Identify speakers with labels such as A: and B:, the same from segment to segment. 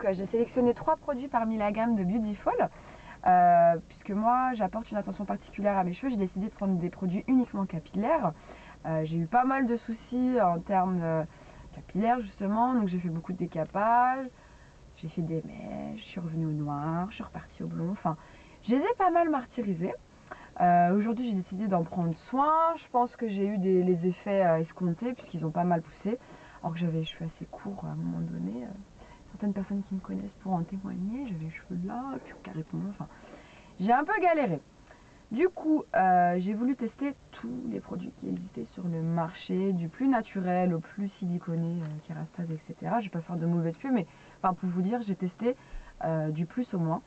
A: Donc j'ai sélectionné 3 produits parmi la gamme de Beautiful. Puisque moi j'apporte une attention particulière à mes cheveux, j'ai décidé de prendre des produits uniquement capillaires. J'ai eu pas mal de soucis en termes capillaires justement, donc j'ai fait beaucoup de décapage, j'ai fait des mèches, je suis revenue au noir, je suis repartie au blond, enfin je les ai pas mal martyrisés. Aujourd'hui j'ai décidé d'en prendre soin. Je pense que j'ai eu les effets escomptés puisqu'ils ont pas mal poussé, alors que j'avais les cheveux assez courts à un moment donné. Certaines personnes qui me connaissent pourront en témoigner, j'avais les cheveux là, puis carrément, enfin j'ai un peu galéré. Du coup j'ai voulu tester tous les produits qui existaient sur le marché, du plus naturel au plus siliconé, kérastase, etc. Je vais pas faire de mauvais pub, mais enfin pour vous dire, j'ai testé du plus au moins.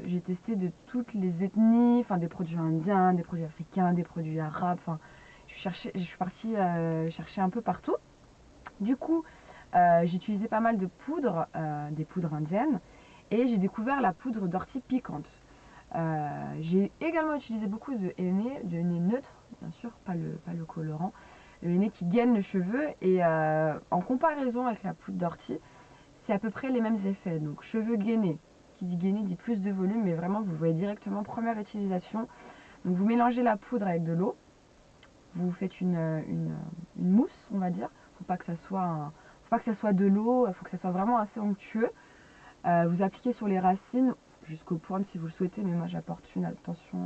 A: J'ai testé de toutes les ethnies, enfin des produits indiens, des produits africains, des produits arabes, enfin je suis partie chercher un peu partout. Du coup j'ai utilisé pas mal de poudres, des poudres indiennes, et j'ai découvert la poudre d'ortie piquante. J'ai également utilisé beaucoup de henné neutre, bien sûr, pas le colorant, le henné qui gaine le cheveu, et en comparaison avec la poudre d'ortie, c'est à peu près les mêmes effets. Donc cheveux gainés, qui dit gainé dit plus de volume, mais vraiment vous voyez directement première utilisation. Donc vous mélangez la poudre avec de l'eau, vous faites une mousse, on va dire. Faut pas que ça soit de l'eau, il faut que ça soit vraiment assez onctueux. Vous appliquez sur les racines jusqu'aux pointes si vous le souhaitez, mais moi j'apporte une attention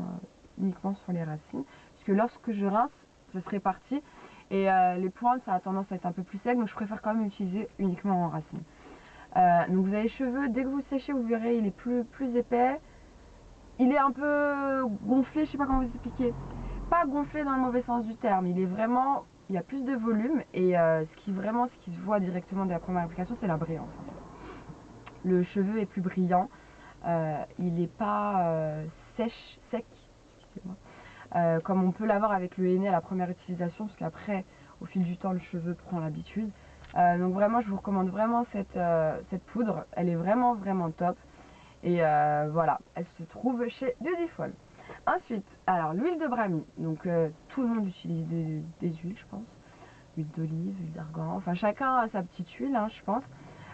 A: uniquement sur les racines, puisque lorsque je rince, ça se répartit, et les pointes ça a tendance à être un peu plus sec, donc je préfère quand même utiliser uniquement en racines. Donc vous avez les cheveux, dès que vous séchez, vous verrez, il est plus épais. Il est un peu gonflé, je sais pas comment vous expliquer. Pas gonflé dans le mauvais sens du terme, il est vraiment, il y a plus de volume, et ce qui se voit directement de la première application, c'est la brillance en fait. Le cheveu est plus brillant, il n'est pas sec, excusez-moi, comme on peut l'avoir avec le henné à la première utilisation, parce qu'après, au fil du temps, le cheveu prend l'habitude. Donc vraiment, je vous recommande vraiment cette poudre, elle est vraiment top. Et voilà, elle se trouve chez Beautiful. Ensuite, alors l'huile de brahmi, donc tout le monde utilise des huiles, je pense. Huile d'olive, huile d'argan, enfin chacun a sa petite huile, hein, je pense.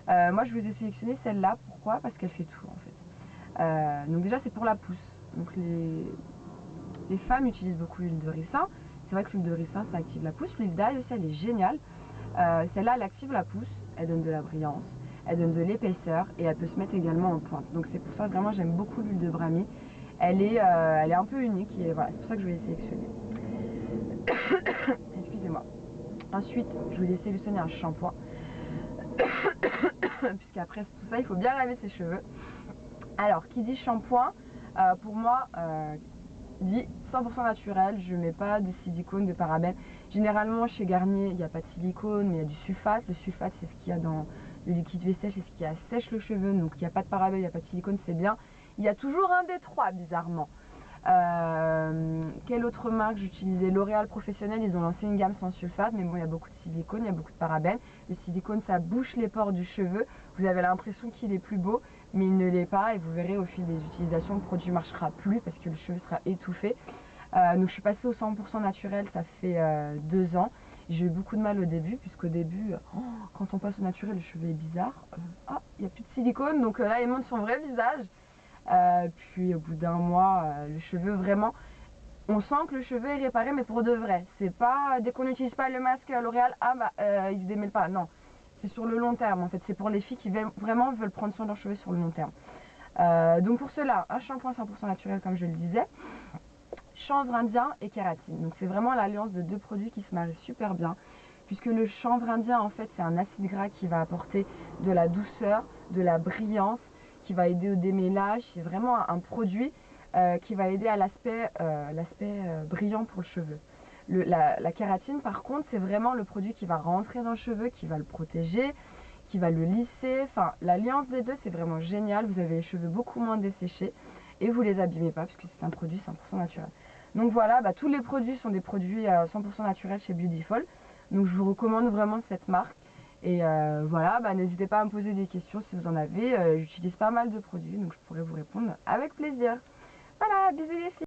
A: Moi je vous ai sélectionné celle-là, pourquoi? Parce qu'elle fait tout en fait. Donc déjà c'est pour la pousse, donc les femmes utilisent beaucoup l'huile de ricin. C'est vrai que l'huile de ricin ça active la pousse, l'huile d'ail aussi elle est géniale. Celle-là elle active la pousse, elle donne de la brillance, elle donne de l'épaisseur, et elle peut se mettre également en pointe. Donc c'est pour ça que vraiment j'aime beaucoup l'huile de brahmi. Elle est un peu unique, et voilà, c'est pour ça que je vais sélectionner. Excusez-moi. Ensuite, je vais sélectionner un shampoing. Puisqu'après tout ça, il faut bien laver ses cheveux. Alors, qui dit shampoing, pour moi, dit 100% naturel. Je mets pas de silicone, de parabènes. Généralement, chez Garnier, il n'y a pas de silicone, mais il y a du sulfate. Le sulfate, c'est ce qu'il y a dans le liquide vaisselle, c'est ce qui assèche le cheveu. Donc, il n'y a pas de parabènes, il n'y a pas de silicone, c'est bien. Il y a toujours un des trois, bizarrement. Quelle autre marque j'utilisais? L'Oréal Professionnel, ils ont lancé une gamme sans sulfate, mais bon, il y a beaucoup de silicone, il y a beaucoup de parabènes. Le silicone, ça bouche les pores du cheveu, vous avez l'impression qu'il est plus beau, mais il ne l'est pas, et vous verrez au fil des utilisations, le produit ne marchera plus parce que le cheveu sera étouffé. Donc je suis passée au 100% naturel, ça fait 2 ans. J'ai eu beaucoup de mal au début, puisqu'au début, quand on passe au naturel, le cheveu est bizarre. Ah, il n'y a plus de silicone, donc là il montre son vrai visage. Puis au bout d'un mois, le cheveu vraiment, on sent que le cheveu est réparé, mais pour de vrai. C'est pas dès qu'on n'utilise pas le masque L'Oréal, ah bah il se démêle pas. Non, c'est sur le long terme en fait. C'est pour les filles qui vraiment veulent prendre soin de leurs cheveux sur le long terme. Donc pour cela, un shampoing 100% naturel comme je le disais, chanvre indien et kératine. Donc c'est vraiment l'alliance de deux produits qui se marient super bien, puisque le chanvre indien en fait c'est un acide gras qui va apporter de la douceur, de la brillance, qui va aider au démêlage. C'est vraiment un produit qui va aider à l'aspect brillant pour le cheveu. La kératine par contre c'est vraiment le produit qui va rentrer dans le cheveu, qui va le protéger, qui va le lisser. Enfin l'alliance des deux c'est vraiment génial. Vous avez les cheveux beaucoup moins desséchés et vous les abîmez pas puisque c'est un produit 100% naturel. Donc voilà, tous les produits sont des produits 100% naturels chez Beautiful. Donc je vous recommande vraiment cette marque. Et voilà, n'hésitez pas à me poser des questions si vous en avez. J'utilise pas mal de produits, donc je pourrais vous répondre avec plaisir. Voilà, bisous les filles.